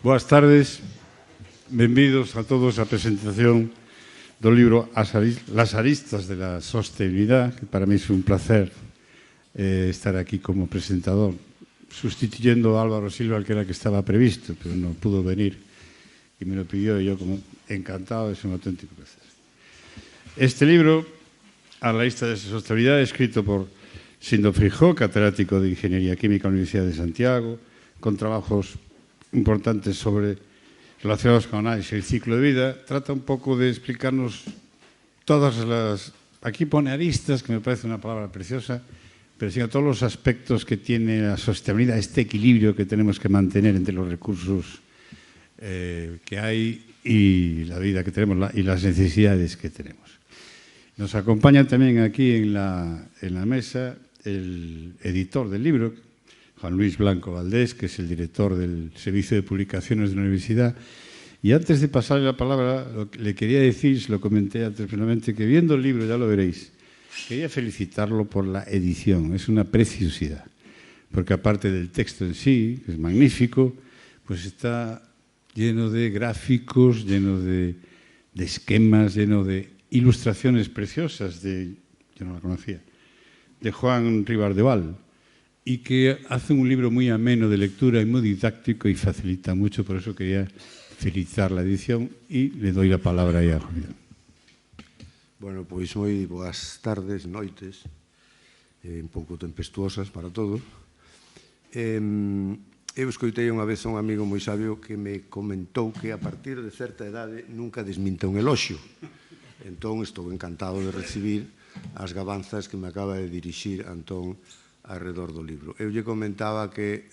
Boas tardes, benvidos a todos á presentación do libro Las aristas de la sostenibilidad, que para mí é un placer estar aquí como presentador, sustituyendo a Álvaro Silva, que era el que estaba previsto, pero no pudo venir y me lo pidió, y yo como encantado, es un auténtico placer. Este libro, A la lista de sostenibilidad, escrito por Sindo Frijó, catedrático de Ingeniería Química en la Universidad de Santiago, con trabajos importantes relacionados con análisis del ciclo de vida, trata un poco de explicarnos todas las... Aquí pone aristas, que me parece una palabra preciosa, pero sino todos los aspectos que tiene la sostenibilidad, este equilibrio que tenemos que mantener entre los recursos que hay y la vida que tenemos y las necesidades que tenemos. Nos acompaña también aquí en la mesa el editor del libro, Juan Luis Blanco Valdés, que es el director del Servicio de Publicaciones de la Universidad. Y antes de pasarle la palabra, le quería decir, se lo comenté antes personalmente, que viendo el libro, ya lo veréis, quería felicitarlo por la edición. Es una preciosidad, porque aparte del texto en sí, que es magnífico, pues está lleno de gráficos, lleno de esquemas, lleno de ilustraciones preciosas yo no la conocía, de Juan Ribardeval, y que hace un libro muy ameno de lectura y muy didáctico y facilita mucho. Por eso quería felicitar la edición y le doy la palabra aí a Julián. Bueno, pois moi boas tardes, noites, un pouco tempestuosas para todos. Eu escoitei unha vez a un amigo moi sabio que me comentou que a partir de certa idade nunca desminta un eloxio. Entón, estou encantado de recibir as gabanzas que me acaba de dirixir Antón alrededor do libro. Eu lle comentaba que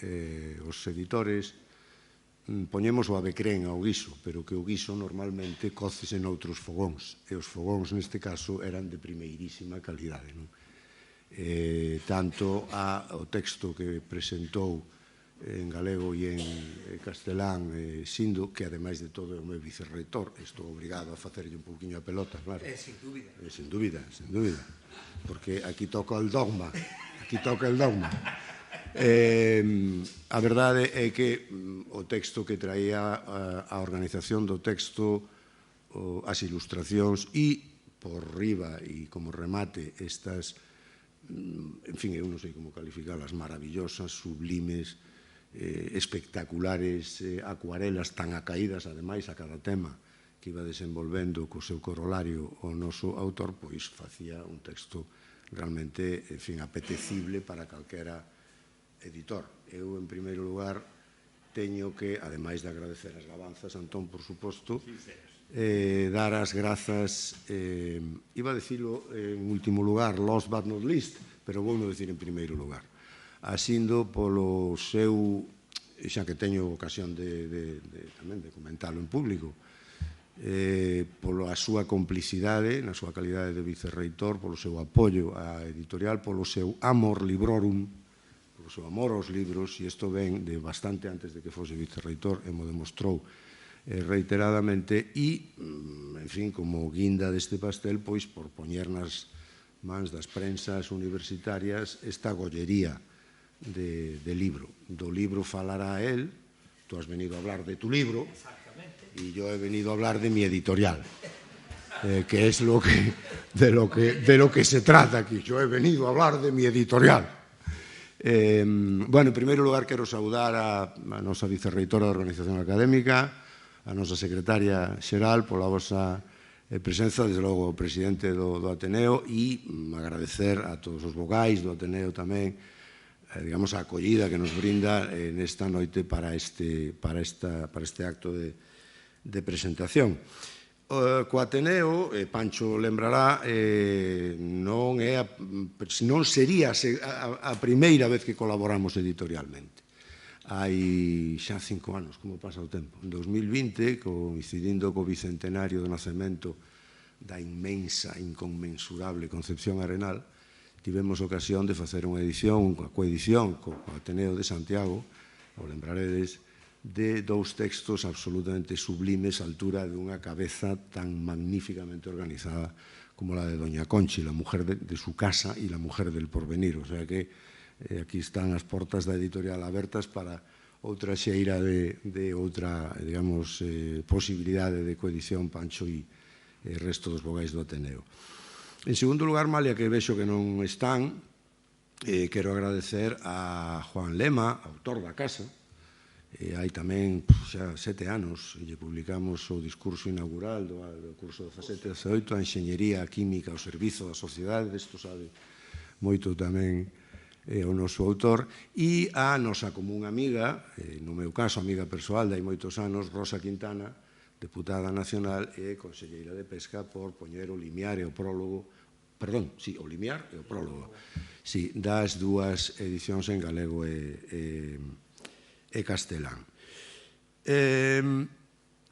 os editores poñemos o abecrén ao guiso, pero que o guiso normalmente cócese noutros fogóns, e os fogóns neste caso eran de primeirísima calidade. Tanto o texto que presentou en galego e en castelán Sindo, que ademais de todo é o meu vicerreitor, estou obrigado a facerlle un pouquiño a pelota, claro. Sin dúbida. Sin dúbida, sin dúbida, porque aquí toca el dogma. Aquí toca el dogma. A verdade é que o texto que traía a organización do texto, as ilustracións e por riba e como remate estas, en fin, eu non sei como calificarlas, maravillosas, sublimes, espectaculares acuarelas tan acaídas, ademais, a cada tema que iba desenvolvendo co seu corolario o noso autor, pois facía un texto realmente, en fin, apetecible para calquera editor. Eu, en primeiro lugar, teño que, ademais de agradecer as gabanzas, Antón, por suposto, dar as grazas, iba a dicilo en último lugar, last but not least, pero vou non dicir en primeiro lugar, asindo polo seu, xa que teño ocasión tamén de comentalo en público, pola súa complicidade, na súa calidade de vicerreitor, polo seu apoio á editorial, polo seu amor librorum, polo seu amor aos libros, e isto ven de bastante antes de que fose vicerreitor, e mo demostrou reiteradamente, e, en fin, como guinda deste pastel, pois, por poñer nas mans das prensas universitarias esta gollería de libro. Do libro falará él, tú has venido a hablar de tu libro, y yo he venido a hablar de mi editorial, que es de lo que se trata aquí. Yo he venido a hablar de mi editorial. Bueno, en primeiro lugar, quero saudar a nosa vicerreitora da Organización Académica, a nosa secretaria xeral pola vosa presenza, desde logo o presidente do Ateneo, e agradecer a todos os vogais do Ateneo tamén, digamos, a acollida que nos brinda nesta noite para este acto de presentación. Co Ateneo, Pancho lembrará, non sería a primeira vez que colaboramos editorialmente. Hai xa 5 anos, como pasa o tempo. En 2020, coincidindo co bicentenario do nacemento da inmensa, inconmensurable Concepción Arenal, tivemos ocasión de facer unha coedición co Ateneo de Santiago, o lembraredes, de dous textos absolutamente sublimes á altura dunha cabeza tan magníficamente organizada como la de Doña Conchi, la mujer de su casa y la mujer del porvenir. O sea que aquí están as portas da editorial abertas para outra xeira de outra, digamos, posibilidade de coedición Pancho e resto dos vogais do Ateneo. En segundo lugar, malia que vexo que non están, quero agradecer a Juan Lema, autor da casa. Hai tamén xa 7 anos lle publicamos o discurso inaugural do curso 17-18, a Enxeñería Química ao servizo da sociedade, desto sabe moito tamén o noso autor, e a nosa común amiga, no meu caso amiga persoal de hai moitos anos, Rosa Quintana, deputada nacional e conselleira de Pesca, por poñer o limiar e o prólogo, perdón, sí, o limiar e o prólogo, sí, das dúas edicións en galego e castelán.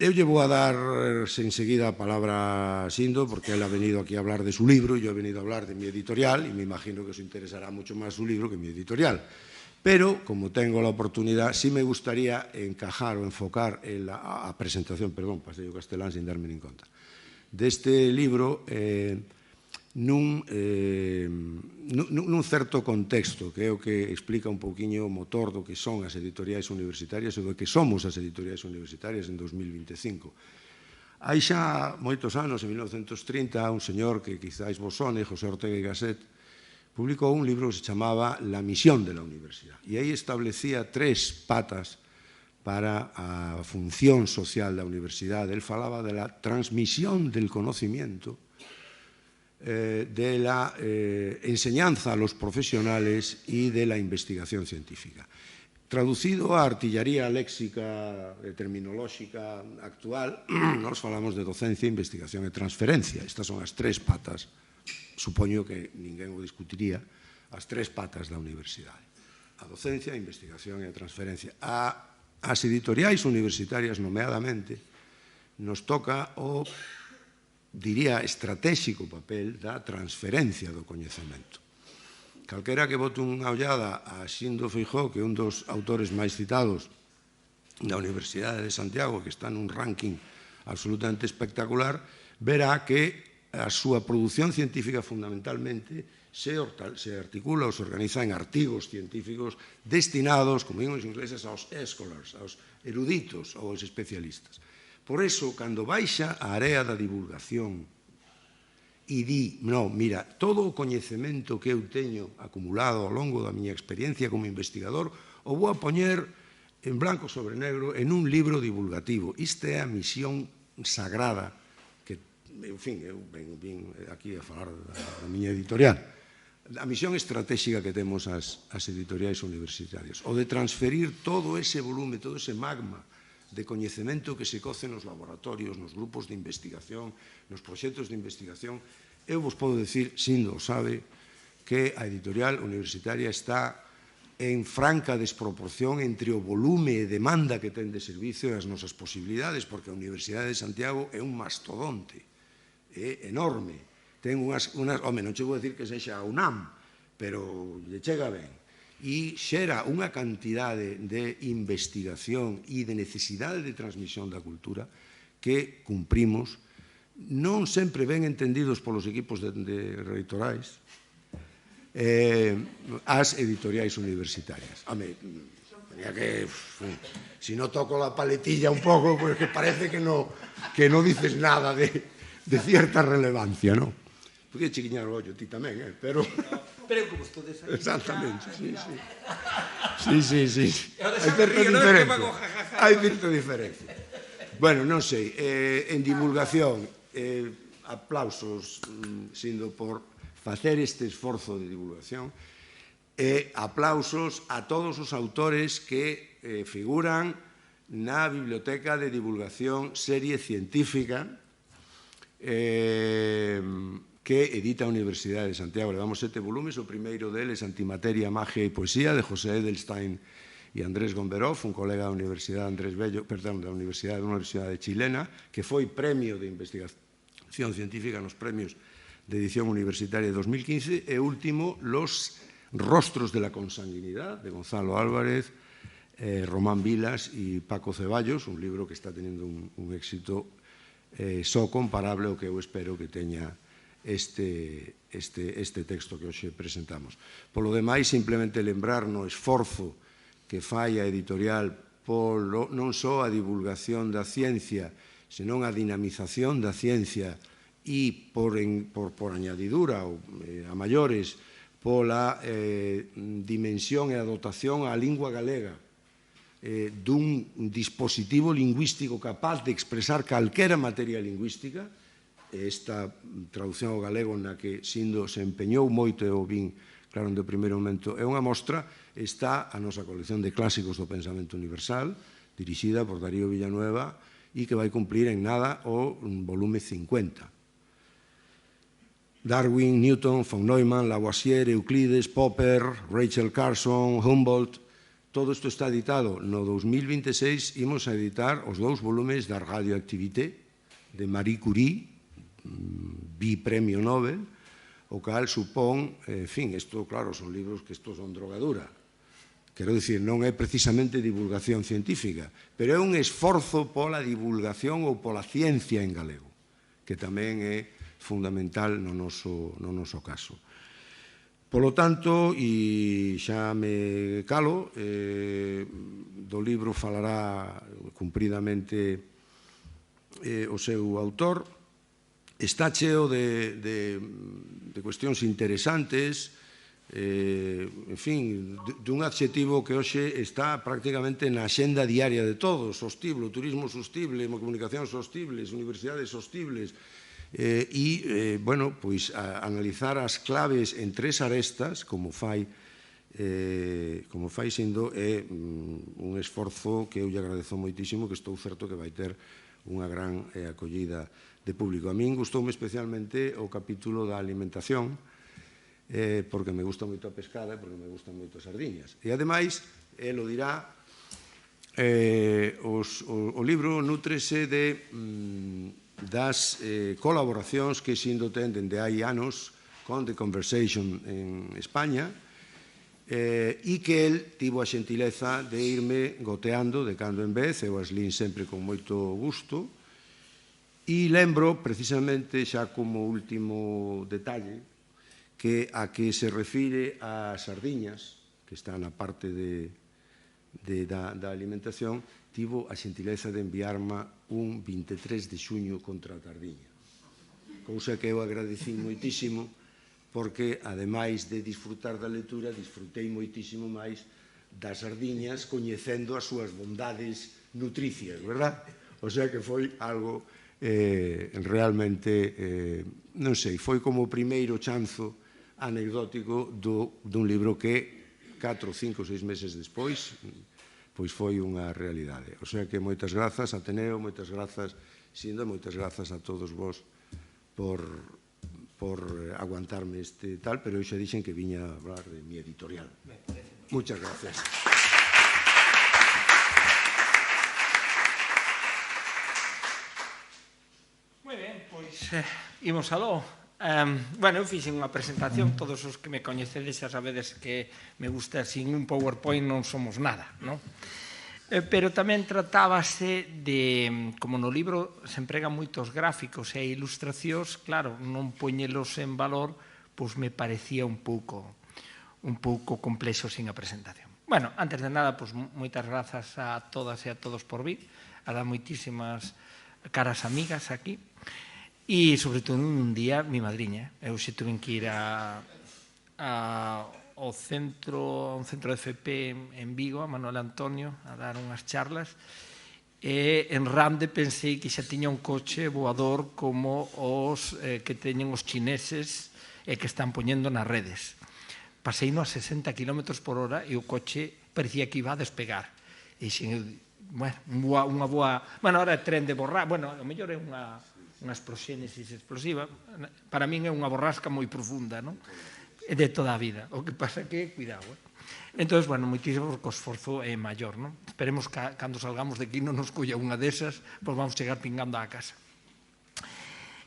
Eu lle vou a dar enseguida a palabra a Sindo, porque él ha venido aquí a hablar de su libro y yo he venido a hablar de mi editorial, y me imagino que os interesará mucho más su libro que mi editorial. Pero, como tengo la oportunidad, sí me gustaría encajar o enfocar en la presentación, perdón, pasei o castelán sin darme nin conta, deste libro nun certo contexto, que é o que explica un pouquiño o motor do que son as editoriais universitarias e do que somos as editoriais universitarias en 2025. Hai xa moitos anos, en 1930, un señor que quizáis vos sone, José Ortega y Gasset, publicou un libro que se chamaba La misión de la universidad, e aí establecía 3 patas para a función social da universidade. El falaba de la transmisión del conocimiento, de la enseñanza a los profesionales y de la investigación científica. Traducido a artillaría léxica terminolóxica actual, nos falamos de docencia, investigación e transferencia. Estas son as 3 patas, supoño que ninguén o discutiría, as 3 patas da universidade. A docencia, a investigación e a transferencia. As editoriais universitarias, nomeadamente, nos toca o, diría, estratégico papel da transferencia do coñecemento. Calquera que bote unha ollada a Xindo Feijóo, que é un dos autores máis citados da Universidade de Santiago, que está nun ranking absolutamente espectacular, verá que a súa produción científica fundamentalmente se articula ou se organiza en artigos científicos destinados, como digo os ingleses, aos scholars, aos eruditos ou aos especialistas. Por eso, cando baixa a área da divulgación e di, no, mira, todo o coñecemento que eu teño acumulado ao longo da miña experiencia como investigador o vou a poñer en blanco sobre negro en un libro divulgativo. Esta é a misión sagrada que, en fin, eu vim aquí a falar da miña editorial. A misión estratégica que temos as editoriais universitarias, o de transferir todo ese volume, todo ese magma de coñecemento que se coce nos laboratorios, nos grupos de investigación, nos proxectos de investigación. Eu vos podo dicir, Xindo sabe, que a editorial universitaria está en franca desproporción entre o volume e demanda que ten de servicio e as nosas posibilidades, porque a Universidade de Santiago é un mastodonte, é enorme. Ten unhas, home, non che vou dicir que sexa a UNAM, pero lle chega ben. E xera unha cantidade de investigación e de necesidade de transmisión da cultura que cumprimos, non sempre ben entendidos polos equipos de reitorais, as editoriais universitarias. Home, que si no toco la paletilla un pouco, pues que parece que no dices nada de cierta relevancia, non? Podía chiquiñar o ollo, ti tamén, pero... Pero como todos aí. Exactamente, sí. Sí. Hai certa diferencia. Hai certa diferencia. Bueno, non sei, en divulgación, aplausos, Xindo, por facer este esforzo de divulgación, e aplausos a todos os autores que figuran na Biblioteca de Divulgación Serie Científica, que edita a Universidade de Santiago. Levamos 7 volumes, o primeiro deles, Antimateria, Magia e Poesía, de José Edelstein e Andrés Gomberov, un colega da Universidade da Universidade Chilena, que foi premio de investigación científica nos premios de edición universitaria de 2015, e último, Los rostros de la consanguinidad, de Gonzalo Álvarez, Román Vilas e Paco Ceballos, un libro que está teniendo un éxito só comparable ao que eu espero que teña este texto que hoxe presentamos. Polo demais, simplemente lembrar no esforzo que fai a editorial non só a divulgación da ciencia, senón a dinamización da ciencia e por añadidura a maiores pola dimensión e a dotación á lingua galega dun dispositivo lingüístico capaz de expresar calquera materia lingüística. Esta traducción ao galego na que Sindo se empeñou moito e o vin claro do primeiro momento é unha mostra. Está a nosa colección de clásicos do pensamento universal, dirixida por Darío Villanueva e que vai cumplir en nada o volume 50. Darwin, Newton, von Neumann, Lavoisier, Euclides, Popper, Rachel Carson, Humboldt, todo isto está editado. No 2026 imos a editar os 2 volumes da Radioactivité de Marie Curie, bipremio Nobel, o cal supón, en fin, isto, claro, son libros que isto son drogadura. Quero dicir, non é precisamente divulgación científica, pero é un esforzo pola divulgación ou pola ciencia en galego, que tamén é fundamental no noso caso. Polo tanto, e xa me calo, do libro falará cumpridamente o seu autor. Está cheo de cuestións interesantes, en fin, dun adxetivo que hoxe está prácticamente na xenda diaria de todos: sostible, turismo sostible, comunicación sostibles, universidades sostibles, e, bueno, pois analizar as claves en 3 arestas, como fai Sindo, é un esforzo que eu lle agradezo moitísimo, que estou certo que vai ter unha gran acollida de público. A min gustoume especialmente o capítulo da alimentación, porque me gusta moito a pescada e porque me gustan moito as sardiñas. E, ademais, el o dirá, o libro nútrese das colaboracións que Sindo ten dende hai anos con The Conversation en España, e que el tivo a xentileza de irme goteando de cando en vez. Eu as lín sempre con moito gusto, e lembro precisamente, xa como último detalle, que a que se refire ás sardiñas, que está na parte da alimentación, tivo a xentileza de enviarme un 23 de xuño contra a tardiña, cousa que eu agradecín moitísimo, porque, ademais de disfrutar da lectura, disfrutei moitísimo máis das sardiñas, coñecendo as súas bondades nutricias, verdad? O sea que foi algo realmente, non sei, foi como o primeiro chanzo anecdótico dun libro que 4, 5, 6 meses despois pois foi unha realidade. O sea que moitas grazas, Ateneo, moitas grazas, Sindo, moitas grazas a todos vos por aguantarme este tal, pero eu xa dixen que viña a hablar de mi editorial. Muchas gracias. Moi ben, pois imos aló. Bueno, eu fixen unha presentación, todos os que me coñecedes xa sabedes que me gusta, sin un PowerPoint non somos nada, non? Pero tamén tratábase de, como no libro se empregan moitos gráficos e ilustracións, claro, non poñelos en valor, pois me parecía un pouco complexo sin a presentación. Bueno, antes de nada, pois moitas grazas a todas e a todos por vir, a dar moitísimas caras amigas aquí. E, sobre todo, un día, mi madriña. Eu xe tuve que ir ao centro de FP en Vigo, a Manuel Antonio, a dar unhas charlas, e en Rande pensei que xa tiña un coche voador como os que teñen os chineses e que están poñendo nas redes. Pasei a 60 km por hora e o coche parecía que iba a despegar. E unha boa... Bueno, ahora é tren de borrar... Bueno, o mellor é unha explosínesis explosiva. Para min é unha borrasca moi profunda, non? De toda a vida. O que pasa que, cuidado, entón, bueno, moitísimo porque o esforzo é maior, non? Esperemos que cando salgamos de aquí non nos colla unha desas, pois vamos chegar pingando á casa.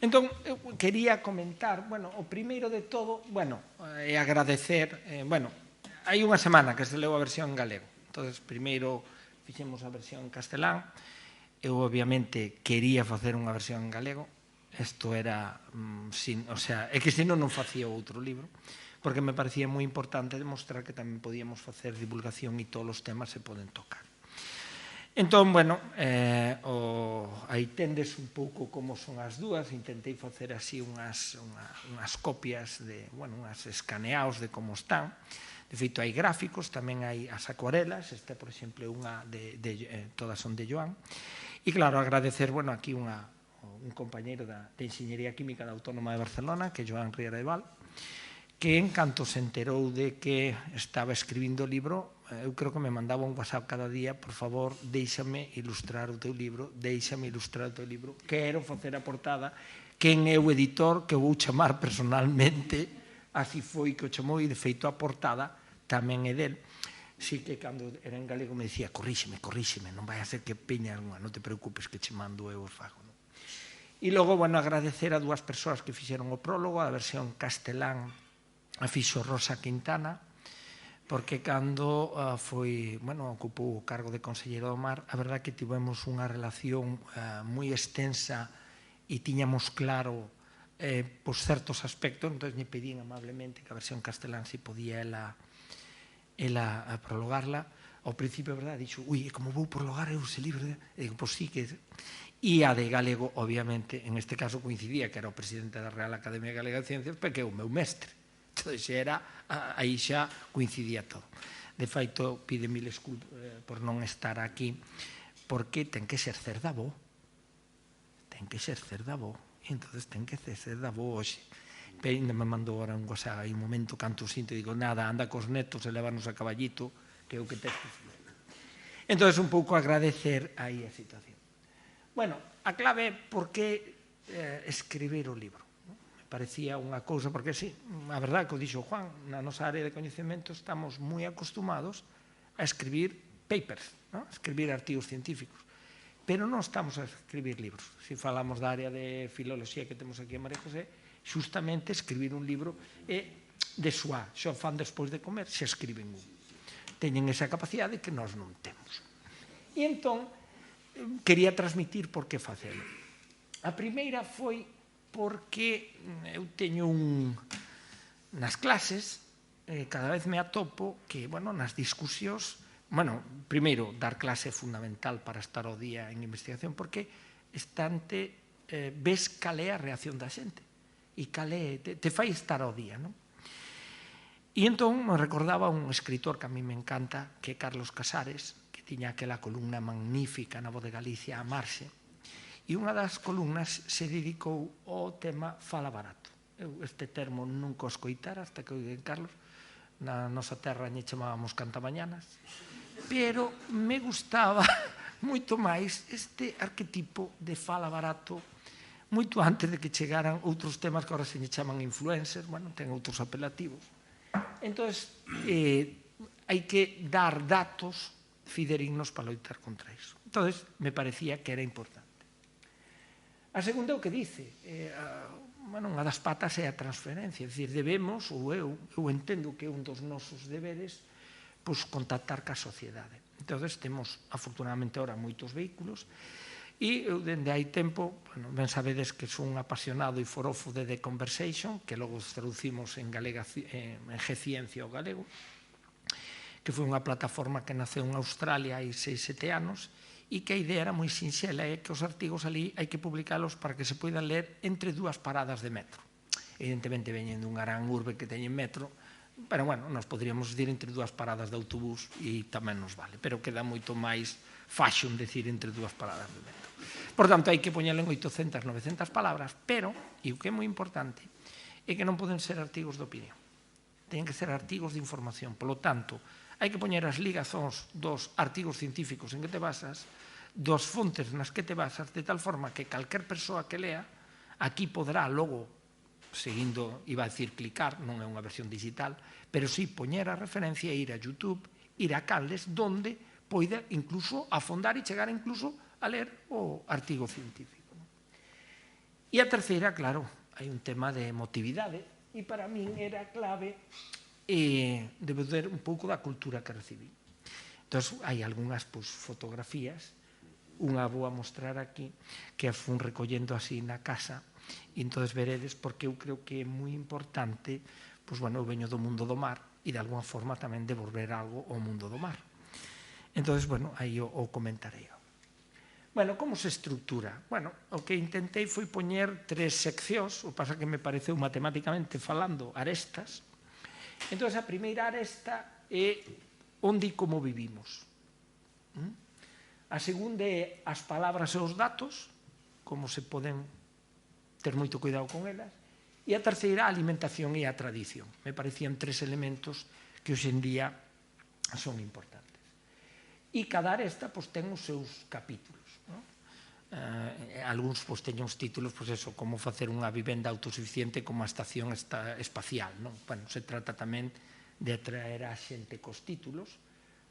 Entón, eu quería comentar, bueno, o primeiro de todo, bueno, é agradecer, bueno, hai unha semana que se leu a versión en galego. Entón, primeiro fixemos a versión en castelán. Eu, obviamente, quería facer unha versión en galego. Isto era, o sea, é que senón non facía outro libro. porque me parecía moi importante demostrar que tamén podíamos facer divulgación e todos os temas se poden tocar. Entón, bueno, aí tendes un pouco como son as dúas, intentei facer así unhas copias, unhas escaneados de como están. De feito, hai gráficos, tamén hai as acuarelas, esta, por exemplo, unha todas son de Joan. E, claro, agradecer, aquí un compañeiro de Enxeñería Química da Autónoma de Barcelona, que é Joan Riera de Val, que en canto se enterou de que estaba escribindo o libro, eu creo que me mandaba un WhatsApp cada día: por favor, déixame ilustrar o teu libro, quero facer a portada, quen é o editor, que o vou chamar personalmente. Así foi que o chamou, e de feito a portada tamén é del. Sí que cando era en galego me dicía: corríxeme, non vai a ser que peña alguna, non te preocupes que che mando eu os fago. E logo, agradecer a dúas persoas que fixeron o prólogo, a versión castelán a fixo Rosa Quintana, porque cando ocupou o cargo de conselleiro do Mar, a verdade que tivemos unha relación moi extensa e tiñamos claro certos aspectos, entón me pedín amablemente que a versión castelán si podía ela prologarla. Ao principio, a verdade, dixo: ui, como vou prologar eu ese libro? E digo, pois sí que... E a de galego, obviamente, en este caso coincidía que era o presidente da Real Academia Galega de Ciencias, porque é o meu mestre. Entón, aí xa coincidía todo. De feito, pide mil desculpas por non estar aquí, porque ten que exercer da avó. E entón ten que exercer da avó hoxe. Pero ainda me mandou ahora un WhatsApp, hai un momento, canto sinto, e digo, nada, anda cos netos e levarnos a caballito, que é o que tens que facer. Entón, un pouco agradecer aí a situación. Bueno, a clave é por que escribir o libro. Me parecía unha cousa, porque sí, a verdade que o dixo Juan, na nosa área de coñecemento estamos moi acostumados a escribir papers, a escribir artigos científicos, pero non estamos a escribir libros. Se falamos da área de filoloxía que temos aquí a María José, justamente escribir un libro é de suá, xo fan despois de comer, xa escriben un. Teñen esa capacidade que nós non temos. E entón, quería transmitir por que facelo. A primeira foi porque eu teño nas clases, cada vez me atopo que, nas discusións, primeiro, dar clase é fundamental para estar ao día en investigación, porque ves cal é a reacción da xente e cal é, te fai estar ao día, non? E entón me recordaba un escritor que a mí me encanta, que é Carlos Casares, que tiña aquela columna magnífica na Voz de Galicia, A Marxe, e unha das columnas se dedicou ao tema fala barato. Eu este termo nunca o escoitara hasta que o digo, Carlos, na nosa terra lle chamábamos cantamañanas, pero me gustaba moito máis este arquetipo de fala barato, moito antes de que chegaran outros temas que agora se lle chaman influencers, ten outros apelativos. Entón, hai que dar datos fidedignos para loitar contra iso. Entón, me parecía que era importante. A segunda é o que dice, unha das patas é a transferencia, é dicir, debemos, ou eu entendo que é un dos nosos deberes, contactar ca sociedade. Entón, temos, afortunadamente, ahora moitos vehículos, e eu, dende hai tempo, ben sabedes que son un apasionado e forofo de The Conversation, que logo traducimos en G-Ciencia ao galego, que foi unha plataforma que naceu en Australia hai 6-7 anos, e que a idea era moi sinxela, é que os artigos ali hai que publicalos para que se poidan ler entre dúas paradas de metro. Evidentemente, veñen dunha gran urbe que teñen metro, pero, nos poderíamos dir entre dúas paradas de autobús e tamén nos vale, pero queda moito máis fashion decir entre dúas paradas de metro. Por tanto, hai que poñelo en 800, 900 palabras, pero, e o que é moi importante, é que non poden ser artigos de opinión. Teñen que ser artigos de información. Por lo tanto, hai que poñer as ligazóns dos artigos científicos en que te basas, dos fontes nas que te basas, de tal forma que calquer persoa que lea, aquí poderá logo, seguindo, iba a decir clicar, non é unha versión digital, pero sí poñer a referencia e ir a YouTube, ir a canles, donde poida incluso afondar e chegar incluso a ler o artigo científico. E a terceira, claro, hai un tema de emotividade, e para min era clave de ver un pouco da cultura que recibí. Entón, hai algunhas fotografías, unha vou a mostrar aquí, que a fun recollendo así na casa, e entón veredes, porque eu creo que é moi importante, pois, bueno, eu veño do mundo do mar e, de alguma forma, tamén devolver algo ao mundo do mar. Entón, bueno, aí o comentarei. Bueno, como se estructura? Bueno, o que intentei foi poñer 3 seccións, o pasa que me pareceu matemáticamente falando arestas. Entón, a primeira aresta é onde e como vivimos. A segunda é as palabras e os datos, como se poden ter moito cuidado con elas. E a terceira, a alimentación e a tradición. Me parecían 3 elementos que hoxe en día son importantes. E cada aresta ten os seus capítulos. Algúns teñen os títulos, como facer unha vivenda autosuficiente como a estación espacial. Bueno, se trata tamén de atraer a xente cos títulos.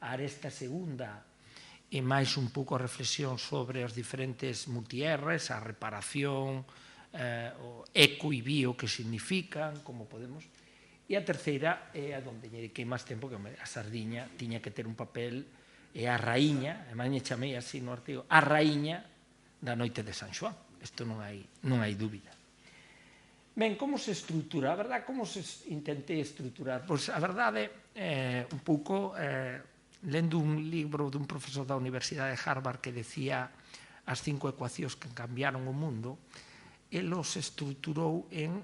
A aresta segunda é máis un pouco a reflexión sobre os diferentes multi-Rs, a reparación, o eco e bio que significan, como podemos. E a terceira é a onde dediquei máis tempo, que a sardiña tiña que ter un papel, é a raíña, además me chamei así no artigo, a raíña da noite de San Xoán. Isto non hai dúbida. Ben, como se estrutura? A verdade, como se intentei estruturar? Pois a verdade, un pouco, lendo un libro dun profesor da Universidade de Harvard que decía as 5 ecuacións que cambiaron o mundo, el os estruturou en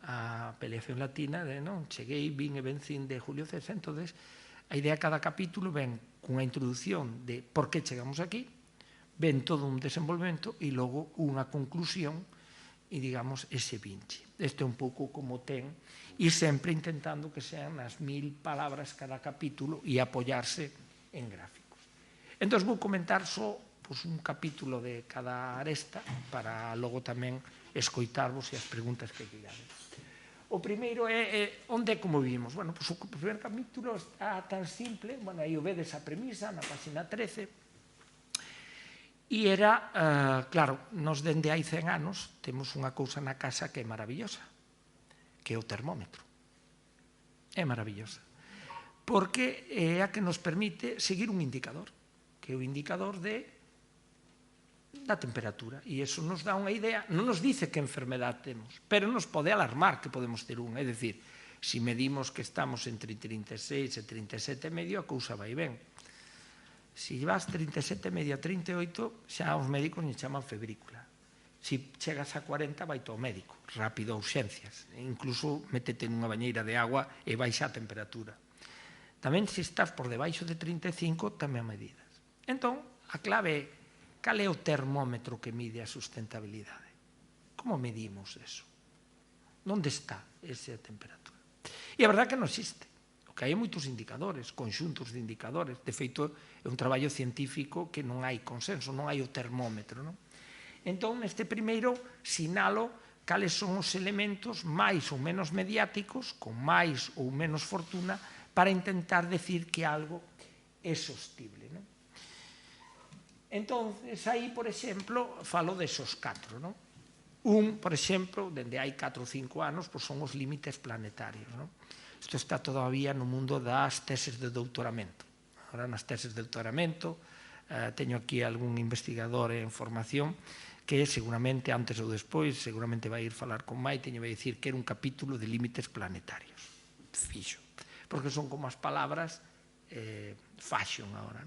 a peleación latina de cheguei, vin e vencín de Julio César. Entón, a idea de cada capítulo ven cunha introducción de por que chegamos aquí, ven todo un desenvolvemento e logo unha conclusión e, digamos, ese vinche. Este é un pouco como ten, e sempre intentando que sean as 1000 palabras cada capítulo e apoiarse en gráficos. Entón, vou comentar só un capítulo de cada aresta para logo tamén escoitarvos e as preguntas que queirades. O primeiro é onde e como vivimos. Bueno, o primeiro capítulo está tan simple, bueno, aí o vedes a premisa na página 13, e era, claro, nos dende hai 100 anos temos unha cousa na casa que é maravillosa, que é o termómetro. É maravillosa, porque é a que nos permite seguir un indicador, que é o indicador da temperatura, e iso nos dá unha idea, non nos dice que enfermedade temos, pero nos pode alarmar que podemos ter unha, é dicir, se medimos que estamos entre 36 e 37,5, a cousa vai ben. Se vas 37,5 a 38, xa os médicos lle chaman febrícula. Se chegas a 40, vai ao médico, rápido a urxencias, incluso métete nunha bañeira de agua e baixa a temperatura. Tamén se estás por debaixo de 35, tamén medidas. Entón, a clave é, cal é o termómetro que mide a sustentabilidade? Como medimos eso? Onde está esa temperatura? E a verdade é que non existe. O que hai moitos indicadores, conxuntos de indicadores. De feito, é un traballo científico que non hai consenso, non hai o termómetro. Entón, neste primeiro, sinalo cales son os elementos máis ou menos mediáticos, con máis ou menos fortuna, para intentar decir que algo é sostible. Entón, aí, por exemplo, falo desos 4. Un, por exemplo, dende hai 4 ou 5 anos, son os límites planetarios. Isto está todavía no mundo das teses de doutoramento. Agora, nas teses de doutoramento, teño aquí algún investigador en formación que seguramente, antes ou despois, seguramente vai ir falar con Maite e vai dicir que era un capítulo de límites planetarios. Fixo. Porque son como as palabras fashion agora,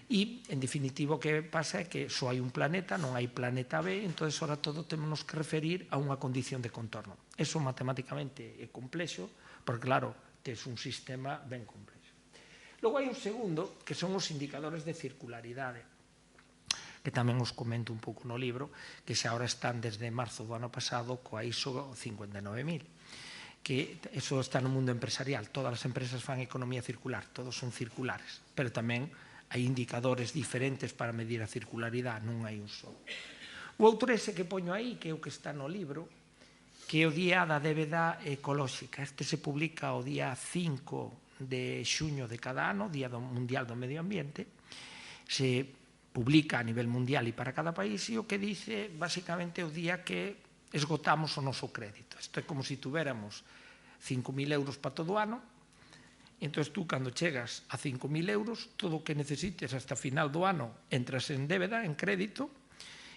E, en definitivo, o que pasa é que só hai un planeta, non hai planeta B, entón, ahora todo temos que referir a unha condición de contorno. Eso matemáticamente é complexo, porque, claro, tes un sistema ben complexo. Logo hai un segundo, que son os indicadores de circularidade, que tamén os comento un pouco no libro, que xa ahora están desde marzo do ano pasado coa ISO 59000, que eso está no mundo empresarial. Todas as empresas fan economía circular, todos son circulares, pero tamén hai indicadores diferentes para medir a circularidade, non hai un só. O outro ese que poño aí, que é o que está no libro, que é o Día da Débeda Ecolóxica. Este se publica o día 5 de xuño de cada ano, Día Mundial do Medio Ambiente. Se publica a nivel mundial e para cada país, e o que dice, basicamente, o día que esgotamos o noso crédito. Isto é como se tuviéramos 5.000 euros para todo o ano. Entón, tú, cando chegas a 5.000 euros, todo o que necesites hasta final do ano entras en débeda, en crédito,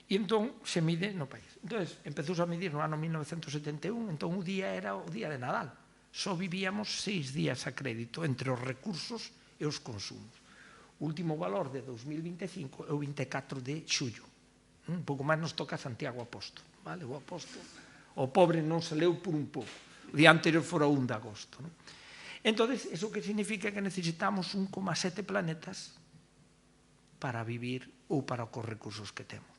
e entón se mide no país. Entón, empezouse a medir no ano 1971, entón o día era o día de Nadal. só vivíamos 6 días a crédito entre os recursos e os consumos. O último valor de 2025 é o 24 de xullo. Un pouco máis nos toca Santiago Apóstol. Vale? O Apóstol, o pobre non se leu por un pouco. O día anterior fora 1 de agosto. Non? Entón, iso que significa que necesitamos 1,7 planetas para vivir ou para os recursos que temos.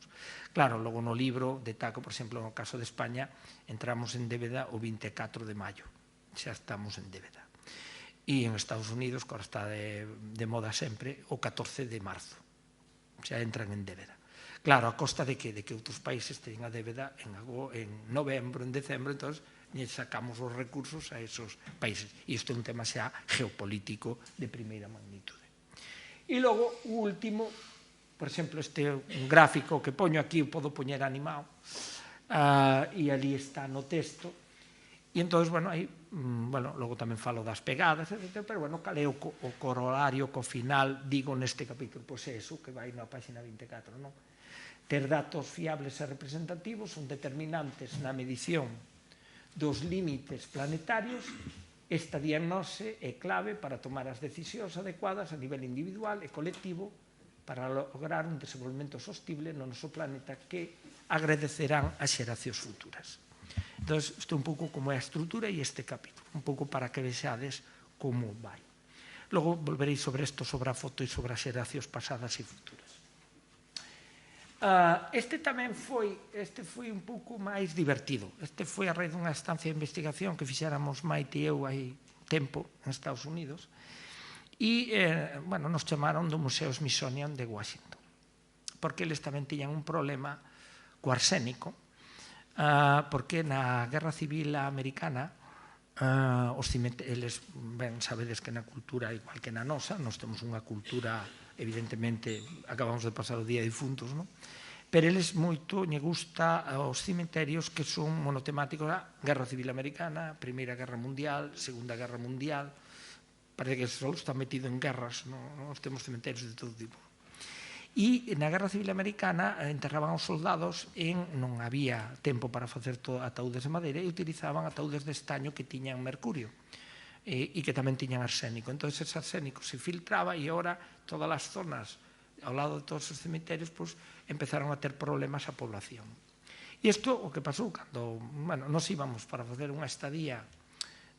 Claro, logo no libro destaco, por exemplo, no caso de España, entramos en débeda o 24 de maio. Xa estamos en débeda. E en Estados Unidos, que ahora está de moda sempre, o 14 de marzo. Xa entran en débeda. Claro, a costa de que outros países teñen a débeda en novembro, en decembro, entón, sacamos os recursos a esos países. E isto é un tema xa geopolítico de primeira magnitude. E logo, o último, por exemplo, este é un gráfico que poño aquí, podo poñer animado, e ali está no texto. E entón, bueno, aí, logo tamén falo das pegadas, etc., pero, bueno, cal é o corolario, co final, digo neste capítulo, pois é iso, que vai na página 24, non? Ter datos fiables e representativos son determinantes na medición dos límites planetarios. Esta diagnose é clave para tomar as decisións adecuadas a nivel individual e colectivo para lograr un desenvolvemento sostible no noso planeta que agradecerán as xeracións futuras. Entón, isto é un pouco como é a estrutura e este capítulo, un pouco para que vexades como vai. Logo volverei sobre isto, sobre a foto e sobre as xeracións pasadas e futuras. Este tamén foi un pouco máis divertido. Este foi a raíz dunha estancia de investigación que fixéramos Maite e eu hai tempo en Estados Unidos e, nos chamaron do Museo Smithsonian de Washington porque eles tamén tiñan un problema co arsénico, porque na Guerra Civil Americana eles, ben, sabedes que na cultura igual que na nosa, nós temos unha cultura, evidentemente, acabamos de pasar o día de difuntos, non? Pero eles moito lle gusta os cementerios que son monotemáticos a Guerra Civil Americana, Primeira Guerra Mundial, Segunda Guerra Mundial, parece que só está metido en guerras, nós temos cementerios de todo tipo. E na Guerra Civil Americana enterraban os soldados non había tempo para facer ataúdes de madeira e utilizaban ataúdes de estaño que tiñan mercurio e que tamén tiñan arsénico. Entón, ese arsénico se filtraba e agora todas as zonas ao lado de todos os cemiterios empezaron a ter problemas a población. E isto o que pasou cando nos íbamos para facer unha estadía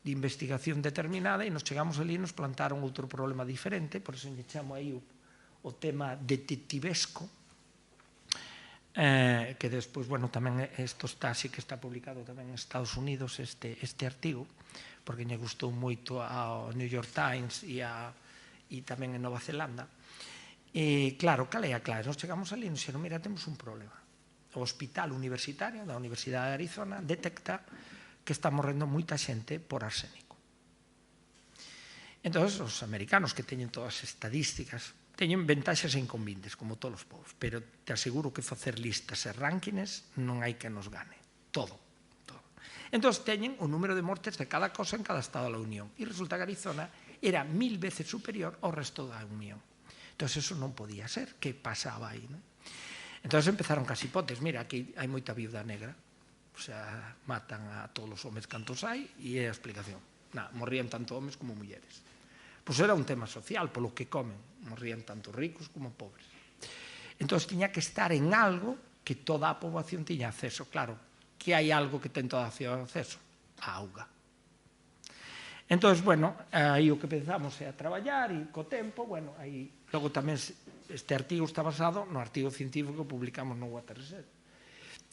de investigación determinada e nos chegamos ali e nos plantaron outro problema diferente, por iso lle chamo aí o tema detectivesco, que despois, tamén isto está, así que está publicado tamén en Estados Unidos este artigo, porque lle gustou moito ao New York Times e tamén en Nova Zelanda. E claro, cal é a clave? Nos chegamos ali e nos dixeron, mira, temos un problema. O hospital universitario da Universidade de Arizona detecta que está morrendo moita xente por arsénico. Entón, os americanos que teñen todas as estadísticas teñen ventaxas e inconvenientes, como todos os povos, pero te aseguro que facer listas e rankings non hai que nos gane. Todo. Entón, teñen o número de mortes de cada cosa en cada estado da Unión. E resulta que Arizona era 1000 veces superior ao resto da Unión. Entón, eso non podía ser. Que pasaba aí? Entón, empezaron cas hipótesis. Mira, aquí hai moita viuda negra. O sea, matan a todos os homes cantos hai e é a explicación. Morrían tanto homes como mulleres. Pois era un tema social, polo que comen. Morrían tanto ricos como pobres. Entón, tiña que estar en algo que toda a poboación tiña acceso. Claro, que hai algo que ten toda a poboación acceso? A auga. Entón, aí o que pensamos é a traballar e co tempo, aí logo tamén este artigo está basado no artigo científico que publicamos no Water Research.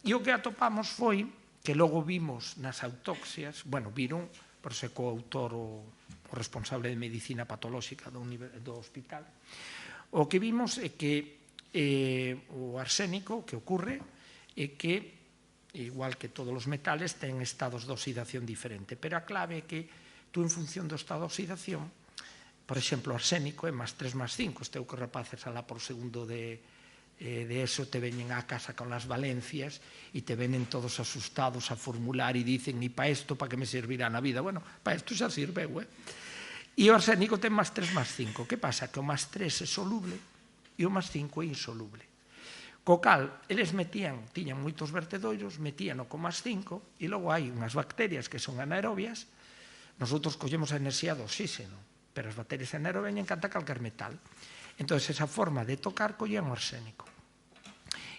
E o que atopamos foi que logo vimos nas autopsias, viron, por ser coautor o responsable de medicina patolóxica do hospital, o que vimos é que o arsénico que ocorre é que, igual que todos os metales, ten estados de oxidación diferente, pero a clave é que tú, en función do estado de oxidación, por exemplo, o arsénico é +3+5, este é o que rapaces alá por segundo de eso te veñen á casa con las valencias e te venen todos asustados a formular e dicen, e para isto, para que me servirá na vida? Para isto xa sirveu, E o arsénico ten +3+5. Que pasa? Que o +3 é soluble e o +5 é insoluble. Co cal, eles tiñan moitos vertedoiros, metían o co +5 e logo hai unhas bacterias que son anaerobias, Nosotros collemos a enerxía do oxígeno, pero as baterias de nero veñen canta calquer metal. Entón, esa forma de tocar collían o arsénico.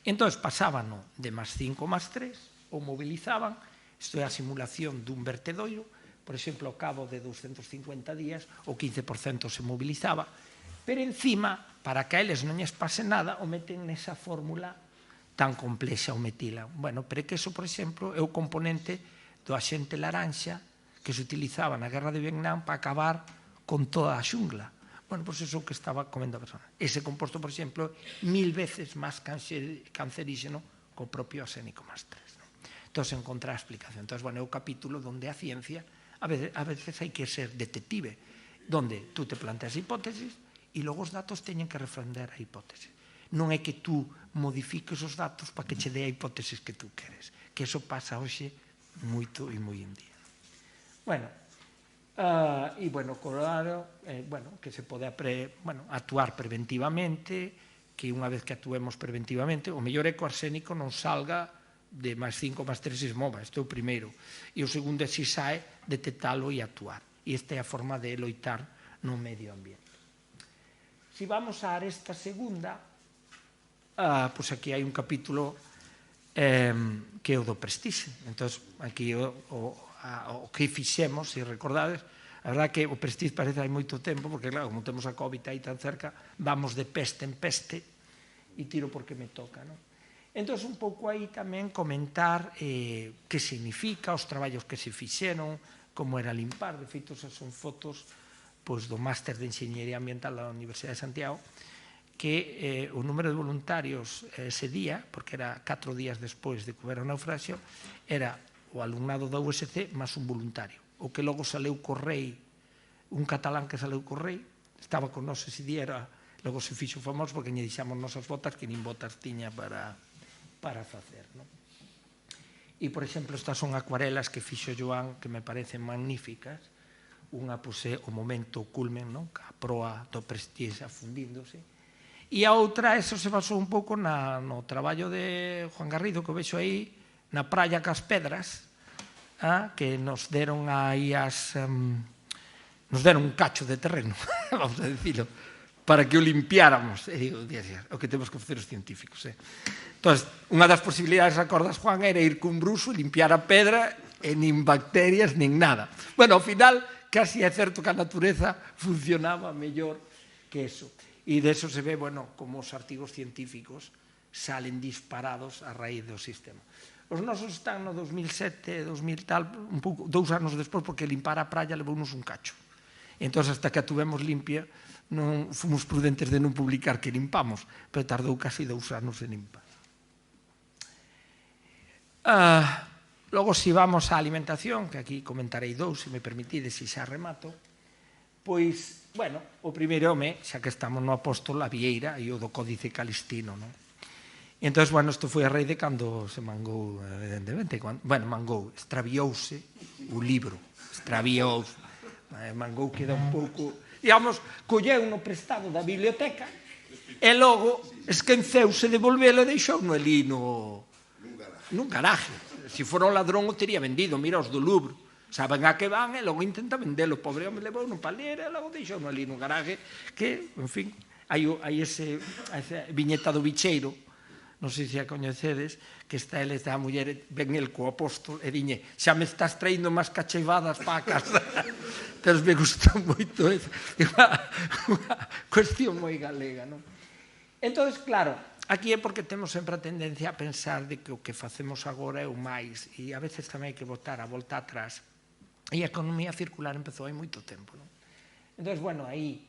Entón, pasábano de +5 +3, o movilizaban, isto é a simulación dun vertedoiro, por exemplo, ao cabo de 250 días, o 15% se mobilizaba, pero encima, para que a eles non lles pase nada, o meten nesa fórmula tan complexa o metila. Bueno, pero é que eso, por exemplo, é o componente do axente laranxa que se utilizaba na guerra de Vietnam para acabar con toda a xungla. Bueno, pois iso que estaba comendo a persona. Ese composto, por exemplo, 1000 veces máis cancerígeno co propio arsénico +3. Entón, se encontra a explicación. Entón, bueno, é o capítulo onde a ciencia, a veces hai que ser detective, onde tú te planteas hipótesis e logo os datos teñen que refrender a hipótesis. Non é que tú modifiques os datos para que che dé a hipótesis que tú queres, que eso pasa hoxe moito e moi en día. Bueno, e, bueno, claro, que se pode actuar preventivamente, que unha vez que actuemos preventivamente, o mellor é que o arsénico non salga de +5 +3 e se mova, isto é o primeiro. E o segundo é, se sae, detectalo e actuar. E esta é a forma de loitar no medio ambiente. Se vamos a esta segunda, pois aquí hai un capítulo que é o do Prestige. Entón, aquí o que fixemos, se recordades, a verdade que o Prestige parece hai moito tempo, porque claro, como temos a COVID aí tan cerca, vamos de peste en peste e tiro porque me toca, non? Entón, un pouco aí tamén comentar que significa, os traballos que se fixeron, como era limpar. De feito, esas son fotos do Máster de Enxeñería Ambiental da Universidade de Santiago, que o número de voluntarios ese día, porque era 4 días despois de que houbera o naufraxio, era o alumnado da USC máis un voluntario. O que logo saleu co rei, un catalán que saleu co rei, estaba con nós ese día, logo se fixo famoso porque lle deixamos nosas botas, que nin botas tiña para facer. E, por exemplo, estas son acuarelas que fixo Joan, que me parecen magníficas. Unha, pois, é o momento culmen, a proa do Prestige afundíndose. E a outra, eso se basou un pouco no traballo de Juan Garrido, que o vexo aí, na praia cas pedras, que nos deron aí nos deron un cacho de terreno, vamos a dicilo, para que o limpiáramos. E digo, o que temos que facer os científicos. Entón, unha das posibilidades, acordas, Juan, era ir cun bruxo e limpiar a pedra e nin bacterias, nin nada. Bueno, ao final, casi é certo que a natureza funcionaba mellor que eso. E deso se ve, bueno, como os artigos científicos salen disparados a raíz do sistema. Os nosos están no 2007, 2000 tal, un pouco, 2 anos despois, porque limpar a praia levounos un cacho. Entón, hasta que a tuvemos limpia, non fomos prudentes de non publicar que limpamos, pero tardou casi 2 anos en limpar. Logo, se vamos á alimentación, que aquí comentarei 2, se me permitides, e xa remato, pois, bueno, o primeiro home, xa que estamos no apóstolo, a vieira e o do Códice Calistino, non? E entón, bueno, isto foi a raíz de cando se mangou, evidentemente, extraviouse o libro, mangou, queda un pouco, digamos, colleu no prestado da biblioteca e logo esquenceuse de volvelo e deixou no ali nun garaje. Se fora un ladrón o teria vendido, mira os do Louvre, saben a que van e logo intenta vendelo. O pobre home levou no palera e logo deixou no ali nun garaje que, en fin, hai esa viñeta do bicheiro, non sei se a coñecedes, que está ele, a muller, ven el co apóstol e diñe, xa me estás traíndo máis cachevadas para a casa. Pero me gustou moito eso. É unha cuestión moi galega, non? Entón, claro, aquí é porque temos sempre a tendencia a pensar de que o que facemos agora é o máis, e a veces tamén hai que botar a volta atrás. E a economía circular empezou hai moito tempo, non? Entón, bueno, aí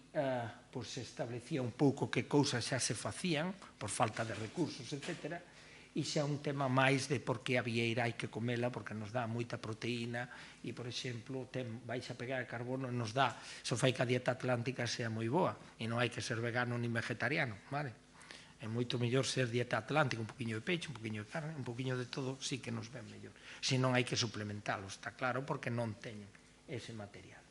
se establecía un pouco que cousas xa se facían por falta de recursos, etc. E xa un tema máis de por que a vieira hai que comela, porque nos dá moita proteína e, por exemplo, vais a pegar carbono e nos dá, iso fai que a dieta atlántica sea moi boa e non hai que ser vegano nin vegetariano, vale? É moito mellor ser dieta atlántica, un poquinho de peixe, un poquinho de carne, un poquinho de todo, sí que nos ven mellor. Se non hai que suplementalo, está claro, porque non teñen ese material.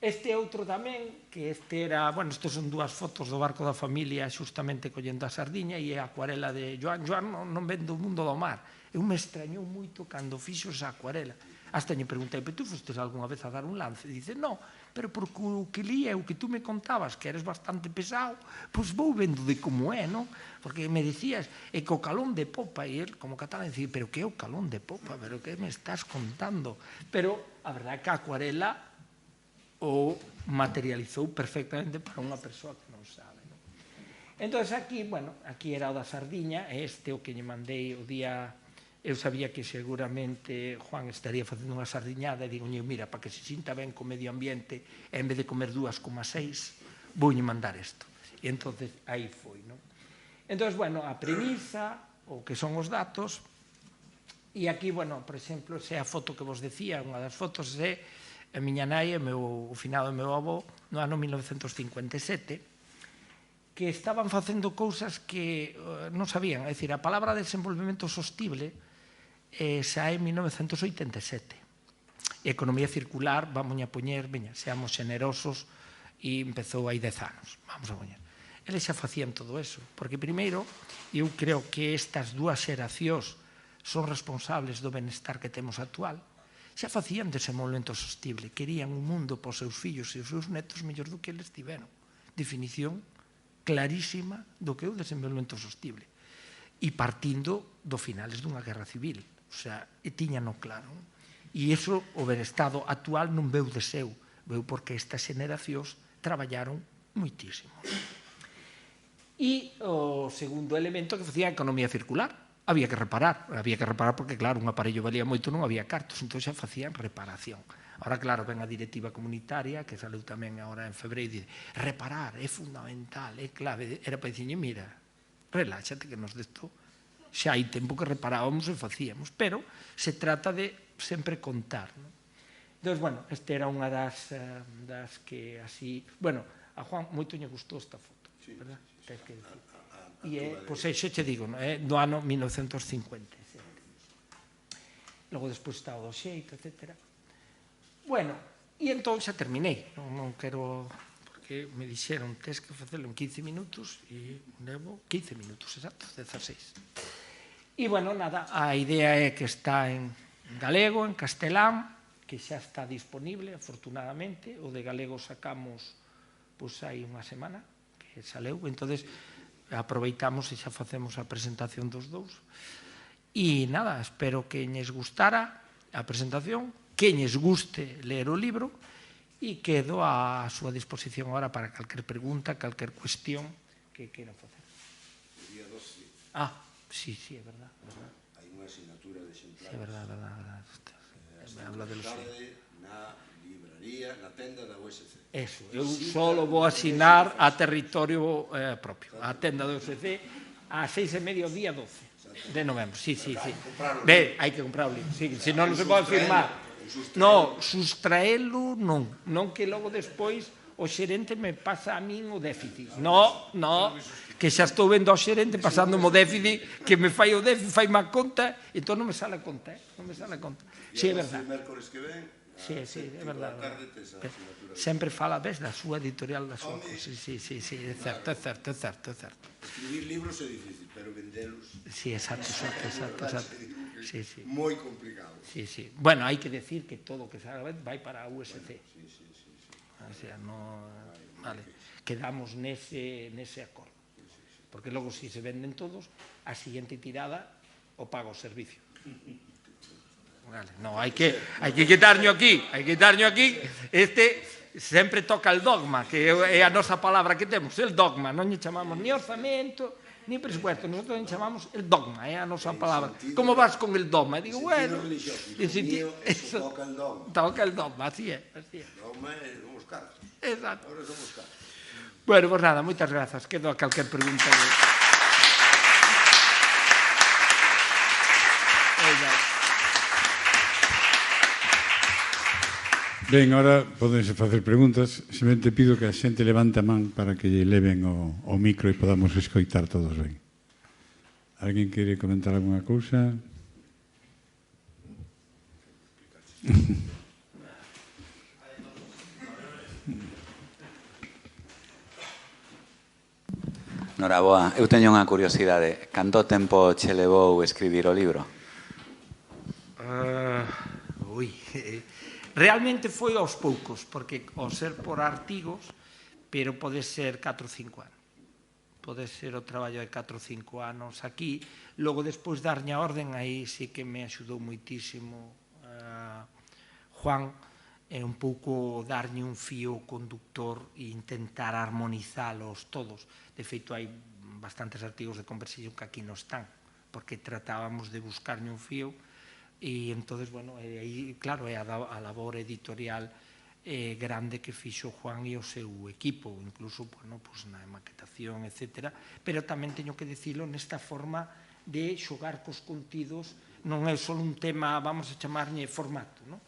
Este outro tamén, que este era, bueno, isto son 2 fotos do barco da familia xustamente collendo a sardiña e a acuarela de Joan. Joan non ven do mundo do mar. Eu me extrañou moito cando fixo esa acuarela. Hasta lle preguntei, pero tú fostes algunha vez a dar un lance? E dice, no, pero porque o que lía, o que tú me contabas, que eres bastante pesado, pois vou vendo de como é, non? Porque me dicías, e que o calón de popa, e el, como catalán, dicía, pero que é o calón de popa? Pero que me estás contando? Pero a verdade é que a acuarela o materializou perfectamente para unha persoa que non sabe. Entón, aquí, bueno, aquí era o da sardiña, este o que lle mandei o día... Eu sabía que seguramente Juan estaría facendo unha sardiñada e digo, mira, para que se sinta ben co medio ambiente, en vez de comer 2,6, voulle mandar isto. E entón, aí foi, non? Entón, bueno, a premisa, o que son os datos, e aquí, bueno, por exemplo, se a foto que vos decía, unha das fotos é a miña nai e o finado do meu avó no ano 1957, que estaban facendo cousas que non sabían. É dicir, a palabra desenvolvemento sostible xa é en 1987. Economía circular, vamos a poñer, veña, seamos generosos, e empezou hai 10 anos, vamos a poñer. Eles xa facían todo eso, porque primeiro, eu creo que estas dúas xeracións son responsables do benestar que temos actual, xa facían desenvolvemento sostible, querían un mundo para os seus fillos e os seus netos mellor do que eles tiveron. Definición clarísima do que é o desenvolvemento sostible. E partindo do finales dunha guerra civil. O sea, tiñano claro. E iso, o benestado actual non veu de seu, veu porque estas xeneracións traballaron moitísimo. E o segundo elemento que facía a economía circular. Había que reparar porque, claro, un aparello valía moito, non había cartos, entón xa facían reparación. Ahora, claro, ven a directiva comunitaria, que saleu tamén agora en febreiro, e dice, reparar é fundamental, é clave. Era para dicirlle, mira, reláxate que nos desto xa hai tempo que reparábamos e facíamos, pero se trata de sempre contar. Entón, bueno, esta era unha das que así... Bueno, a Juan moito lle gustou esta foto, verdad? Tens que dicir. E, pois, xo che digo, do ano 1957. Logo, despois está o do xeito, etc. Bueno, e entón xa terminei. Non quero... Porque me dixeron, tens que facelo en 15 minutos, e levo 15 minutos, exacto, 16. E, bueno, nada, a idea é que está en galego, en castelán, que xa está disponible, afortunadamente. O de galego sacamos, pois, hai unha semana que saleu, entón aproveitamos e xa facemos a presentación dos dous. E, nada, espero que lles gustara a presentación, que lles guste ler o libro, e quedo a súa disposición agora para calquer pregunta, calquer cuestión que queiran facer. O día 12. Sí, é verdad. Hai unha asignatura de exemplares. Sí, é verdad. Me habla de los... Na libraría, na tenda da USC. Eso, eu só vou asinar a territorio propio, a tenda da USC, a 6:30 o día 12 de novembro. Sí. Ben, hai que comprar o libro, senón non se pode firmar. No, sustraelo non que logo despois o xerente me pasa a min o déficit. No, que xa estou vendo ao xerente pasándome o déficit, que me fai o déficit, fai má conta, entón non me sale a conta, non me sale a conta. Si, é verdad. Sí, é verdad. Sempre fala, ves, da súa editorial, da súa cosa. Sí, é certo. Escribir libros é difícil, pero vendelos... Sí, exacto. Moi complicado. Sí. Bueno, hai que decir que todo o que salga vai para a USC. O sea, vale, quedamos nese acordo. Porque logo, se se venden todos, a siguiente tirada o paga o servicio. Vale, no, hai que quitarño aquí, este sempre toca el dogma, que é a nosa palabra que temos, el dogma, non lle chamamos ni orzamento, ni presupuesto, nosotros lle chamamos el dogma, é a nosa palabra. Como vas con el dogma? Digo, bueno, toca el dogma, así é. Dogma é somos cartos. Exacto. Ahora somos cartos. Bueno, pues nada, moitas grazas, quedo a calquer pregunta. Ben, ahora podense facer preguntas. Semente pido que a xente levante a man para que lle leven o micro e podamos escoitar todos ben. Alguén quere comentar alguna cousa? Noraboa, eu teño unha curiosidade. Canto tempo che levou escribir o libro? Realmente foi aos poucos, porque ao ser por artigos, pero pode ser 4 ou 5 anos. Pode ser o traballo de 4 ou 5 anos aquí. Logo, despois darlle a orden, aí sí que me axudou moitísimo Juan, un pouco darlle un fío conductor e intentar armonizalos todos. De feito, hai bastantes artigos de Conversation que aquí non están, porque tratábamos de buscarlle un fío. E entonces, bueno, aí, claro, é a labor editorial grande que fixo Juan e o seu equipo, incluso, bueno, pues na maquetación, etc. Pero tamén teño que dicilo nesta forma de xogar cos contidos, non é só un tema, vamos a chamarlle formato, non?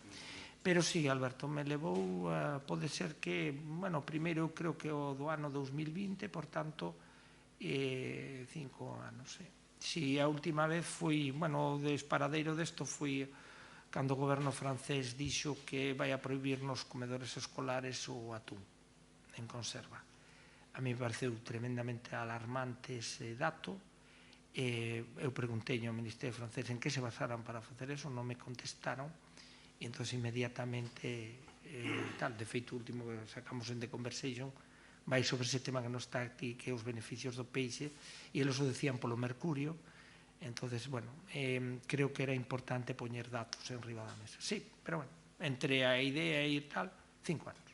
Pero sí, Alberto, me levou, pode ser que, bueno, primeiro creo que o do ano 2020, por tanto, 5 anos, Si a última vez foi, bueno, o desparadeiro desto foi cando o goberno francés dixo que vai a prohibir nos comedores escolares o atún en conserva. A mí me pareceu tremendamente alarmante ese dato. Eu preguntei ao Ministerio francés en que se basaran para facer eso, non me contestaron, e entón inmediatamente, de feito, o último que sacamos en The Conversation vai sobre ese tema que non está aquí, que é os beneficios do peixe, e eles o decían polo mercurio. Entonces, bueno, creo que era importante poñer datos en riba da mesa. Sí, pero bueno, entre a idea e tal, 5 anos.